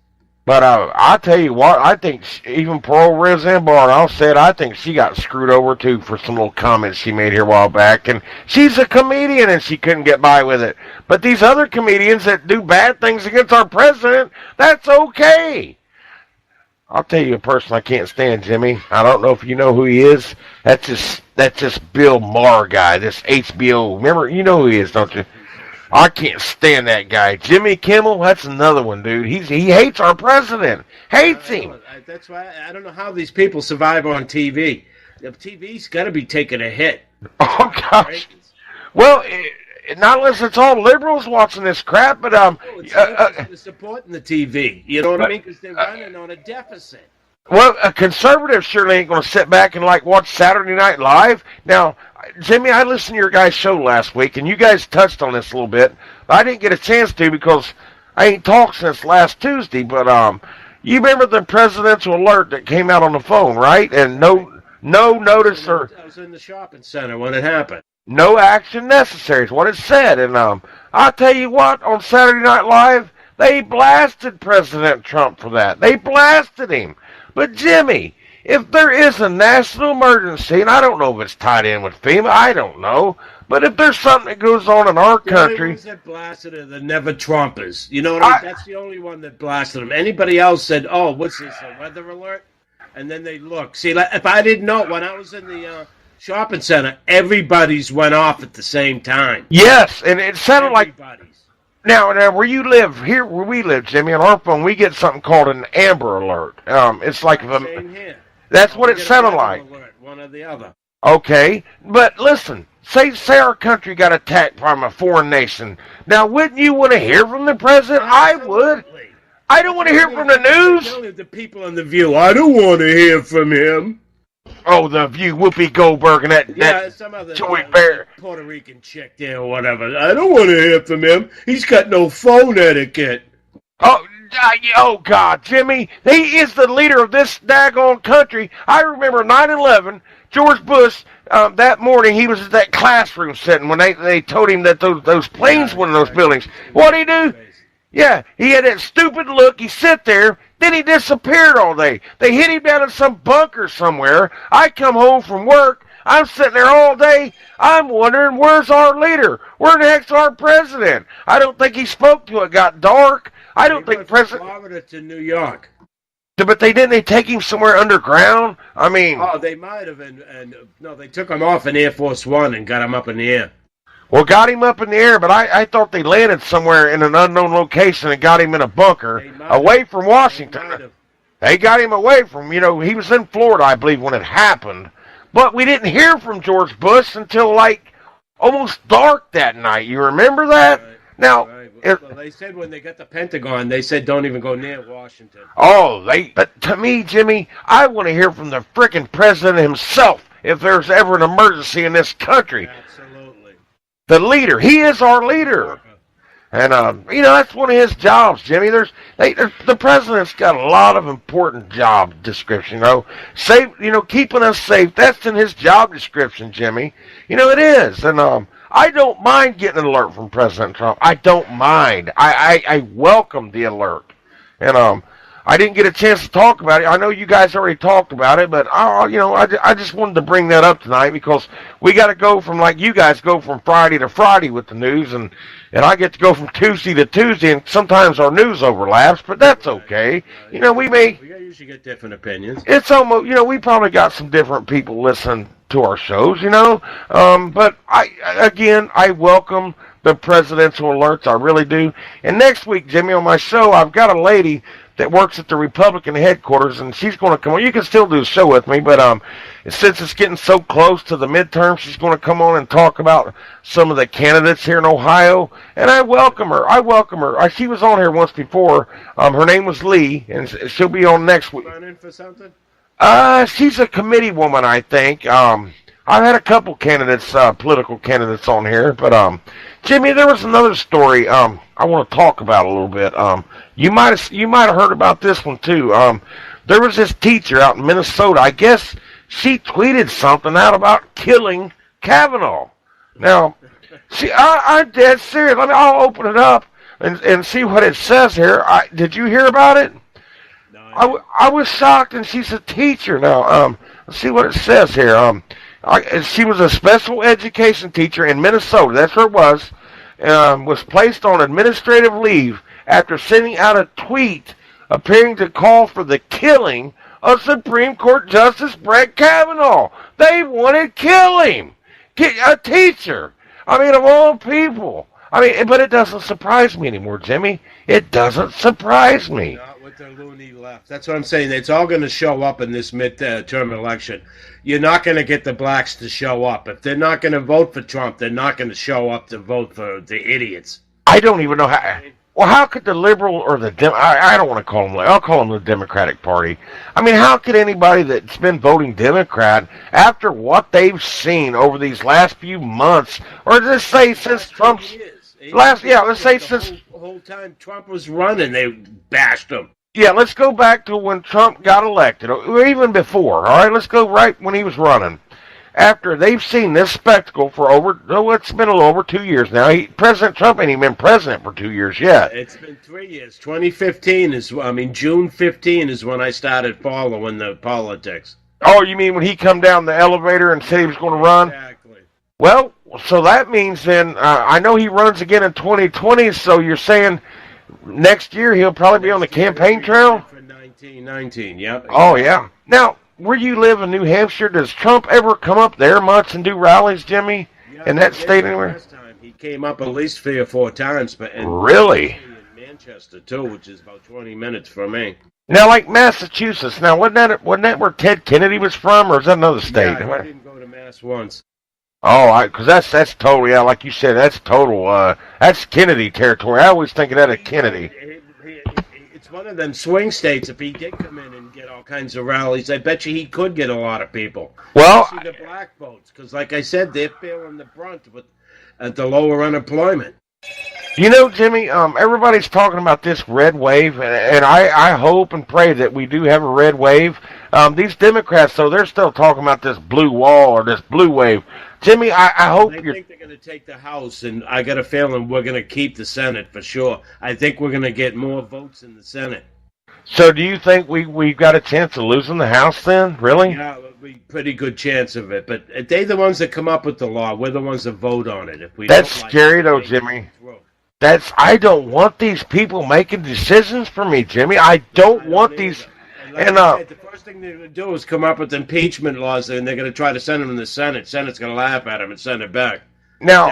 But I'll tell you what, I think even poor old Roseanne Barr, I think she got screwed over too for some little comments she made here a while back. And she's a comedian and she couldn't get by with it. But these other comedians that do bad things against our president, that's okay. I'll tell you a person I can't stand, Jimmy. I don't know if you know who he is. That's this Bill Maher guy, this HBO. Remember, you know who he is, don't you? I can't stand that guy. Jimmy Kimmel, that's another one, dude. He hates our president. Hates him. That's why I don't know how these people survive on TV. The TV's got to be taking a hit. Oh, gosh. Well, not unless it's all liberals watching this crap, but it's supporting the TV. You know what I mean? Because they're running on a deficit. Well, a conservative surely ain't going to sit back and watch Saturday Night Live. Now, Jimmy, I listened to your guys' show last week, and you guys touched on this a little bit. I didn't get a chance to because I ain't talked since last Tuesday. But you remember the presidential alert that came out on the phone, right? And no notice or I was in the shopping center when it happened. No action necessary is what it said. And I'll tell you what, on Saturday Night Live, they blasted President Trump for that. They blasted him. But Jimmy, if there is a national emergency, and I don't know if it's tied in with FEMA, I don't know, but if there's something that goes on in our country... The only ones that blasted are the never Trumpers. You know what I mean? That's the only one that blasted them. Anybody else said, oh, what's this, a weather alert? And then they look. See, if I didn't know, when I was in the shopping center, everybody's went off at the same time. Yes, and it sounded like... Now, where you live, here where we live, Jimmy, on our phone, we get something called an Amber Alert. It's like same here. That's what it sounded like. one or the other. Okay, but listen, say our country got attacked from a foreign nation. Now, wouldn't you want to hear from the president? Absolutely. I would. I don't want to hear from the news. The people on The View, I don't want to hear from him. Oh, The View, Whoopi Goldberg, and that some other Joey Bear. Puerto Rican chick there or whatever. I don't want to hear from him. He's got no phone etiquette. Oh, God, Jimmy, he is the leader of this daggone country. I remember 9/11, George Bush, that morning, he was at that classroom setting when they told him that those planes went in those buildings. What'd he do? Yeah, he had that stupid look. He sit there. Then he disappeared all day. They hid him down in some bunker somewhere. I come home from work. I'm sitting there all day. I'm wondering, where's our leader? Where the heck's our president? I don't think he spoke till it got dark. I don't think President... Florida to New York. But they take him somewhere underground? I mean... Oh, they might have. No, they took him off in Air Force One and got him up in the air. Well, got him up in the air, but I thought they landed somewhere in an unknown location and got him in a bunker away from Washington. They got him away from, he was in Florida, I believe, when it happened. But we didn't hear from George Bush until, almost dark that night. You remember that? Right. Now... Right. Well, they said when they got the Pentagon, they said don't even go near Washington. But to me, Jimmy, I want to hear from the frickin' president himself if there's ever an emergency in this country. Absolutely. The leader. He is our leader. And, that's one of his jobs, Jimmy. The president's got a lot of important job description, keeping us safe. That's in his job description, Jimmy. It is. And, I don't mind getting an alert from President Trump. I don't mind. I welcome the alert. And I didn't get a chance to talk about it. I know you guys already talked about it, but I just wanted to bring that up tonight because we got to go from, like you guys go from Friday to Friday with the news, and I get to go from Tuesday to Tuesday, and sometimes our news overlaps, but that's okay. We usually get different opinions. It's almost, we probably got some different people listening to our shows, but I welcome the presidential alerts. I really do. And next week, Jimmy, on my show, I've got a lady that works at the Republican headquarters, and she's going to come on. You can still do a show with me, but since it's getting so close to the midterm, she's going to come on and talk about some of the candidates here in Ohio, and I welcome her. She was on here once before. Her name was Lee, and she'll be on next week. Run in for something? She's a committee woman, I think. I've had a couple candidates, political candidates on here, but Jimmy, there was another story I want to talk about a little bit. You might have heard about this one too. There was this teacher out in Minnesota. I guess she tweeted something out about killing Kavanaugh. Now, I'm dead serious. I'll open it up and see what it says here. Did you hear about it? No. I was shocked, and she's a teacher. Now, let's see what it says here. She was a special education teacher in Minnesota. That's where it was placed on administrative leave after sending out a tweet appearing to call for the killing of Supreme Court Justice Brett Kavanaugh. They wanted to kill him. A teacher. Of all people. But it doesn't surprise me anymore, Jimmy. It doesn't surprise me. Not with the loony left. That's what I'm saying. It's all going to show up in this midterm election. You're not going to get the blacks to show up. If they're not going to vote for Trump, they're not going to show up to vote for the idiots. I don't even know how. Well, how could the liberal or I don't want to call them, I'll call them the Democratic Party. how could anybody that's been voting Democrat, after what they've seen over these last few months, or just say since Trump's, let's say since the whole time Trump was running, they bashed him. Yeah, let's go back to when Trump got elected, or even before, all right? Let's go right when he was running. After they've seen this spectacle for it's been a little over 2 years now. President Trump ain't even been president for 2 years yet. It's been 3 years. 2015 June 15 is when I started following the politics. Oh, you mean when he come down the elevator and said he was going to run? Exactly. Well, so that means then, I know he runs again in 2020, so you're saying next year he'll probably be on the campaign trail? For 1919, yep. Oh, yeah. Now, where you live in New Hampshire, does Trump ever come up there much and do rallies, Jimmy? In that state anywhere? Last time he came up at least 3 or 4 times. But really? In Manchester, too, which is about 20 minutes from me. Now, like Massachusetts. Now, wasn't that where Ted Kennedy was from, or is that another state? Yeah, I didn't go to Mass once. Oh, because that's total. Yeah, like you said, that's total. That's Kennedy territory. I always think of that as Kennedy. It's one of them swing states. If he did come in and get all kinds of rallies, I bet you he could get a lot of people. Well, especially the black votes, because like I said, they're feeling the brunt with the lower unemployment. you know, Jimmy, everybody's talking about this red wave, and I hope and pray that we do have a red wave. These Democrats, though, they're still talking about this blue wall or this blue wave. Jimmy, I hope They you're... think they're going to take the House, and I got a feeling we're going to keep the Senate for sure. I think we're going to get more votes in the Senate. So do you think we've got a chance of losing the House then? Really? Yeah, it'll be a pretty good chance of it. But they're the ones that come up with the law. We're the ones that vote on it. If we That's don't like scary, it, though, they Jimmy. go through. I don't want these people making decisions for me, Jimmy. I don't want these... Like I said, the first thing they're going to do is come up with impeachment laws, and they're going to try to send them in the Senate. Senate's going to laugh at them and send it back. Now,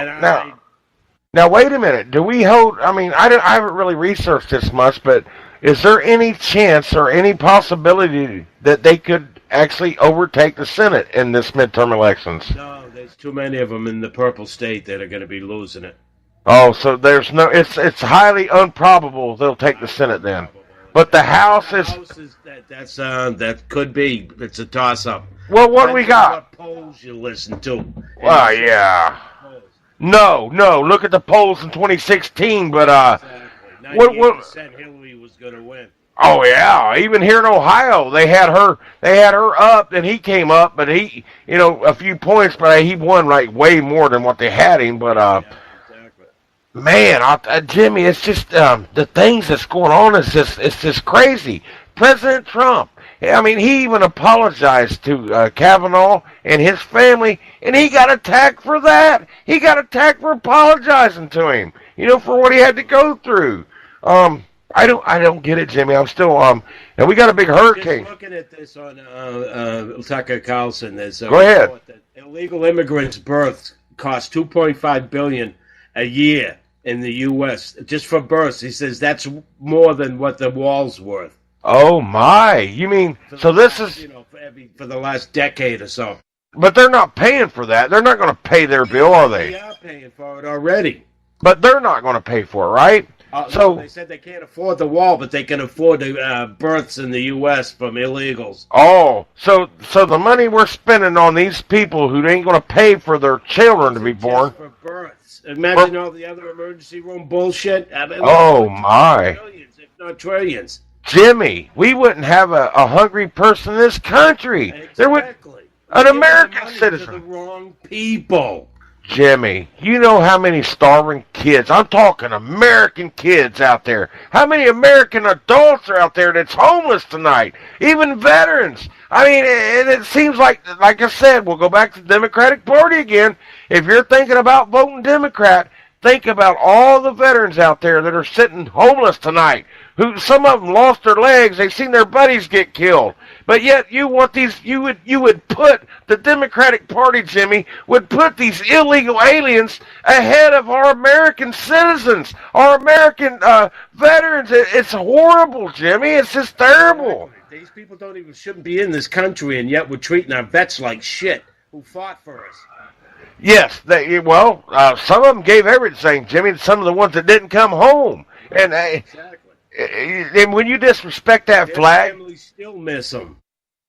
wait a minute. Do we hold... I mean, I haven't really researched this much, but is there any chance or any possibility that they could actually overtake the Senate in this midterm elections? No, there's too many of them in the purple state that are going to be losing it. Oh, so there's no... It's highly improbable they'll take the Senate then. But the House is that could be. It's a toss-up. Well, what do we got? What polls you listen to? Well, yeah. No. Look at the polls in 2016, but exactly. 98% Hillary was going to win. Oh yeah, even here in Ohio, they had her up, and he came up, but he, a few points, but he won like way more than what they had him. But man, Jimmy, it's just the things that's going on is it's just crazy. President Trump, I mean, he even apologized to Kavanaugh and his family, and he got attacked for that. He got attacked for apologizing to him, for what he had to go through. I don't get it, Jimmy. I'm still and we got a big hurricane. Just looking at this on Tucker Carlson, there's a Go ahead. report that illegal immigrants' births cost $2.5 billion a year in the U.S. just for births. He says that's more than what the wall's worth. Oh my! You mean so? This is for the last decade or so. But they're not paying for that. They're not going to pay their bill, are they? They are paying for it already. But they're not going to pay for it, right? So they said they can't afford the wall, but they can afford the births in the U.S. from illegals. Oh, so the money we're spending on these people who ain't going to pay for their children to be born. Just for births. Imagine all the other emergency room bullshit. Oh my! Billions, if not trillions. Jimmy, we wouldn't have a hungry person in this country. Exactly. There would an American citizen. To the wrong people. Jimmy, you know how many starving kids, I'm talking American kids out there, how many American adults are out there that's homeless tonight, even veterans. I mean, and it seems like I said, we'll go back to the Democratic Party again. If you're thinking about voting Democrat, think about all the veterans out there that are sitting homeless tonight, who some of them lost their legs, they've seen their buddies get killed. But yet you want these, you would put, the Democratic Party, Jimmy, would put these illegal aliens ahead of our American citizens, our American veterans. It's horrible, Jimmy. It's just terrible. These people shouldn't be in this country, and yet we're treating our vets like shit who fought for us. Yes, some of them gave everything, Jimmy, some of the ones that didn't come home. And exactly. And when you disrespect that flag... Their families still miss them.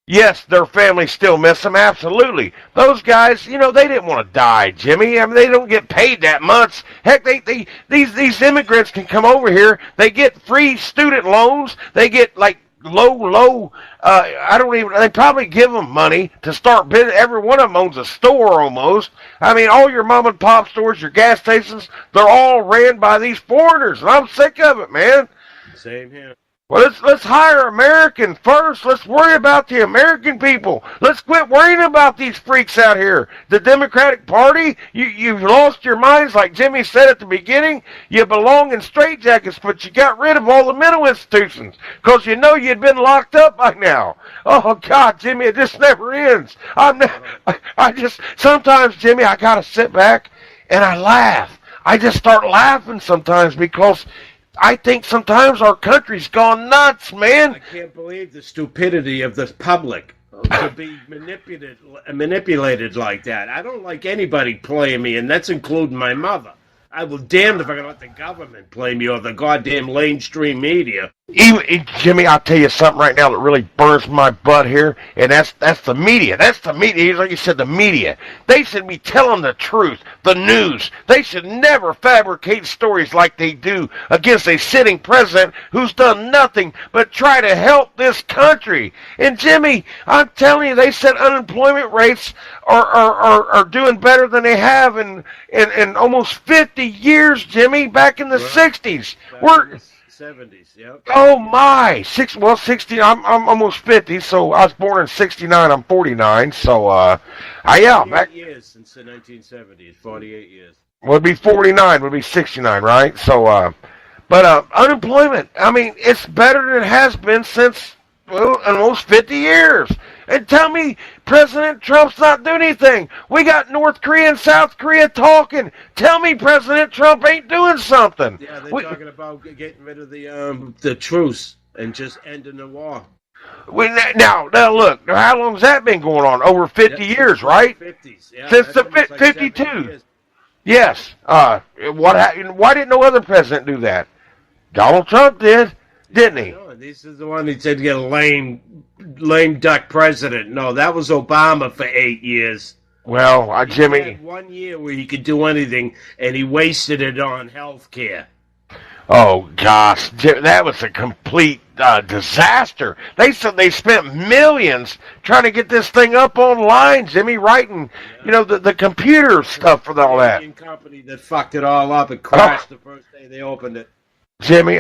Yes, their families still miss them, absolutely. Those guys, they didn't want to die, Jimmy. I mean, they don't get paid that much. Heck, these immigrants can come over here. They get free student loans. They get, like, low, they probably give them money to start business. Every one of them owns a store almost. I mean, all your mom and pop stores, your gas stations, they're all ran by these foreigners, and I'm sick of it, man. Same here. Well, let's hire American first. Let's worry about the American people. Let's quit worrying about these freaks out here. The Democratic Party, you've lost your minds, like Jimmy said at the beginning. You belong in straitjackets, but you got rid of all the mental institutions because you'd been locked up by now. Oh God, Jimmy, it just never ends. Sometimes, Jimmy, I gotta sit back and I laugh. I just start laughing sometimes because I think sometimes our country's gone nuts, man. I can't believe the stupidity of the public to be manipulated like that. I don't like anybody playing me, and that's including my mother. I will damned if I'm going to let the government play me or the goddamn mainstream media. Even, Jimmy, I'll tell you something right now that really burns my butt here, and that's the media. That's the media. Like you said, the media. They should be telling the truth, the news. They should never fabricate stories like they do against a sitting president who's done nothing but try to help this country. And Jimmy, I'm telling you, they said unemployment rates are doing better than they have in almost 50 years, Jimmy, back in the 60s. We're 70s, yep. Oh my, 60. I'm almost 50, so I was born in 69. I'm 49, so yeah, 48 years since the 1970s. 48 years. Would be 49. Would be 69, right? So, but unemployment. I mean, it's better than it has been since almost 50 years. And tell me, President Trump's not doing anything. We got North Korea and South Korea talking. Tell me, President Trump ain't doing something. Yeah, they're talking about getting rid of the truce and just ending the war. Now, look, how long's that been going on? Over 50 years, right? 50s, yeah. Since the 52. Yes. Why didn't no other president do that? Donald Trump did, didn't he? No, this is the one that said to get a lame duck president. No, that was Obama for 8 years. Well, Jimmy, he had 1 year where he could do anything, and he wasted it on health care. Oh gosh, that was a complete disaster. They said they spent millions trying to get this thing up online, Jimmy, writing, the computer stuff for all that. The company that fucked it all up and crashed the first day they opened it. Jimmy,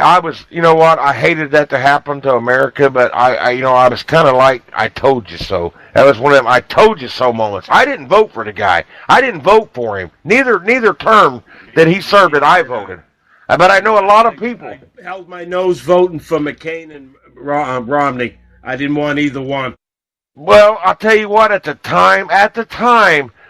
you know what? I hated that to happen to America, but I was kind of like, I told you so. That was one of them I told you so moments. I didn't vote for the guy. I didn't vote for him. Neither term that he served that I voted. But I know a lot of people. I held my nose voting for McCain and Romney. I didn't want either one. Well, I'll tell you what, at the time,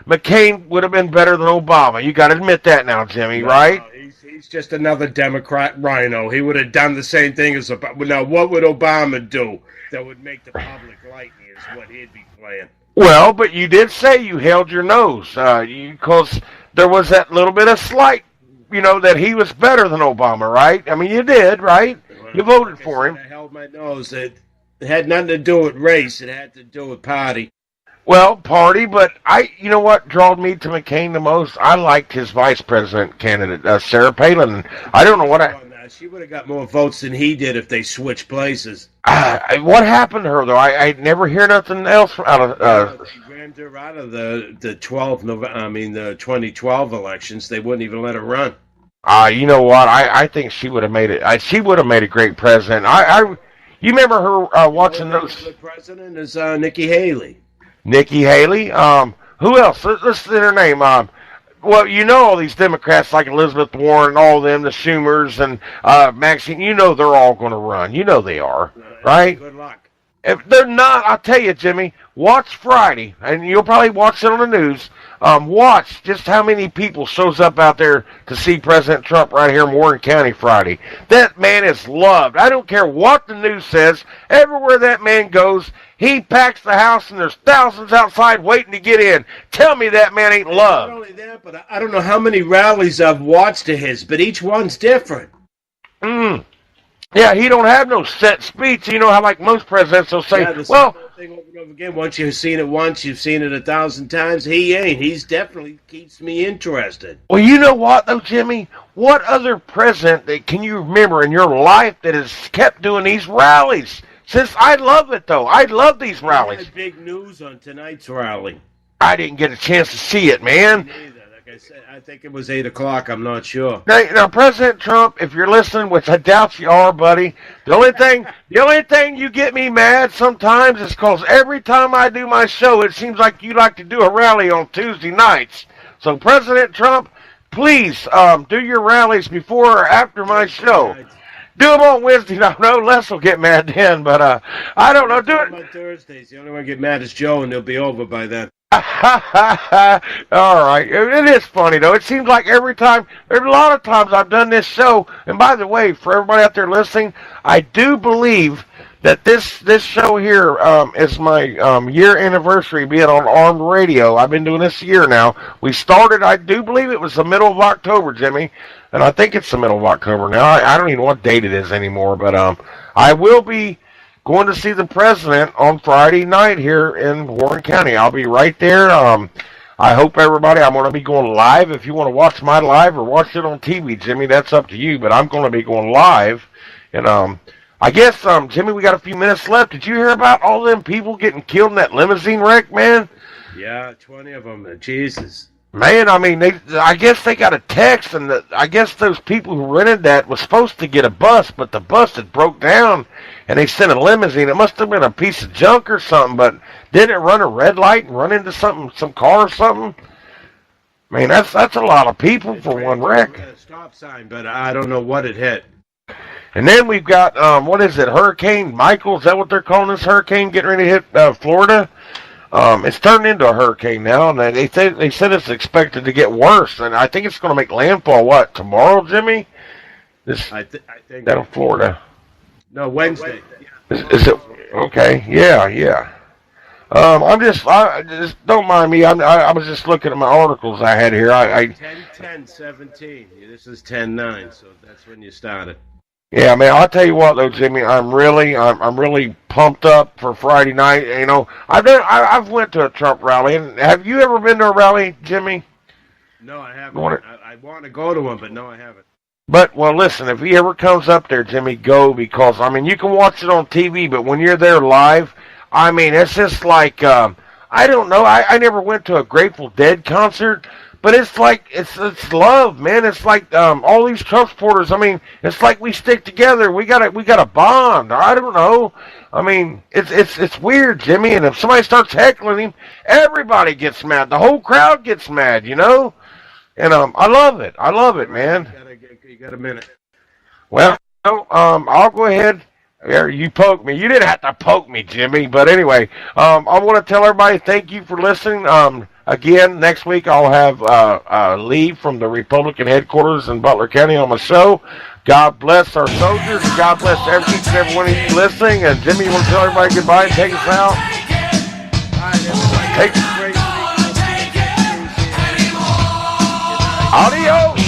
McCain would have been better than Obama. You got to admit that now, Jimmy, right? He's just another Democrat rhino. He would have done the same thing as Obama. Now, what would Obama do that would make the public like me is what he'd be playing. Well, but you did say you held your nose, because there was that little bit of slight, that he was better than Obama, right? I mean, you did, right? You voted for him. I held my nose. It had nothing to do with race. It had to do with party. Well, party, but you know what drawed me to McCain the most? I liked his vice president candidate, Sarah Palin. I don't know what she would have got more votes than he did if they switched places. What happened to her, though? I never hear nothing else out of... They rammed her out of the 2012 elections. They wouldn't even let her run. You know what? I think she would have made it. She would have made a great president. You remember her watching those... The president is Nikki Haley. Nikki Haley. Who else? Let's say her name. Well, all these Democrats like Elizabeth Warren, all of them, the Schumers and Maxine. They're all going to run. They are, right? Good luck. If they're not, I'll tell you, Jimmy. Watch Friday, and you'll probably watch it on the news. Watch just how many people shows up out there to see President Trump right here in Warren County Friday. That man is loved. I don't care what the news says. Everywhere that man goes, he packs the house, and there's thousands outside waiting to get in. Tell me that man ain't loved. Not only that, but I don't know how many rallies I've watched of his, but each one's different. Yeah, he don't have no set speech. How like most presidents will say, thing over and over again. Once you've seen it once, you've seen it 1,000 times. He ain't. He's definitely keeps me interested. Well, you know what, though, Jimmy? What other president that can you remember in your life that has kept doing these rallies? Since I love it, though. I love these rallies. Had big news on tonight's rally. I didn't get a chance to see it, man. Like I said, I think it was 8 o'clock. I'm not sure. Now, President Trump, if you're listening, which I doubt you are, buddy, the only thing you get me mad sometimes is because every time I do my show, it seems like you like to do a rally on Tuesday nights. So, President Trump, please do your rallies before or after my show. Do them on Wednesday. No, Les will get mad then, but I don't know. Do it on Thursdays. The only one to get mad is Joe, and they'll be over by then. All right. It is funny, though. It seems like every time, there's a lot of times I've done this show, and by the way, for everybody out there listening, I do believe that this show here is my year anniversary being on Armed Radio. I've been doing this a year now. We started, I do believe it was the middle of October, Jimmy, and I think it's the middle of October now. I don't even know what date it is anymore, but I will be going to see the president on Friday night here in Warren County. I'll be right there. I hope everybody, I'm going to be going live. If you want to watch my live or watch it on TV, Jimmy, that's up to you, but I'm going to be going live. And I guess, Jimmy, we got a few minutes left. Did you hear about all them people getting killed in that limousine wreck, man? Yeah, 20 of them. Jesus. Man, I mean, I guess they got a text, and I guess those people who rented that was supposed to get a bus, but the bus had broke down, and they sent a limousine. It must have been a piece of junk or something, but didn't it run a red light and run into some car or something? I mean, that's a lot of people for one wreck. A stop sign, but I don't know what it hit. And then we've got, what is it, Hurricane Michael? Is that what they're calling this hurricane getting ready to hit Florida? It's turned into a hurricane now, and they said it's expected to get worse, and I think it's going to make landfall, tomorrow, Jimmy? I think down in Florida. No, Wednesday. Is it? Okay, yeah. I just don't mind me. I was just looking at my articles I had here. 10-10-17. This is 10-9, so that's when you started. Yeah, man. I'll tell you what, though, Jimmy. I'm really pumped up for Friday night. You know, I've went to a Trump rally. And have you ever been to a rally, Jimmy? No, I haven't. I want to go to one, but no, I haven't. But, well, listen, if he ever comes up there, Jimmy, go, because, I mean, you can watch it on TV, but when you're there live, I mean, it's just like, I don't know, I never went to a Grateful Dead concert, but it's like, it's love, man. It's like, all these Trump supporters, I mean, it's like we stick together. We got a bond. I don't know. I mean, it's weird, Jimmy, and if somebody starts heckling him, everybody gets mad. The whole crowd gets mad, you know? And, I love it, man. You got a minute. Well, I'll go ahead. You poked me. You didn't have to poke me, Jimmy. But anyway, I want to tell everybody thank you for listening. Again, next week I'll have Lee from the Republican headquarters in Butler County on my show. God bless our soldiers. God bless each and every one of you listening. And Jimmy, you want to tell everybody goodbye and take us out? Audio.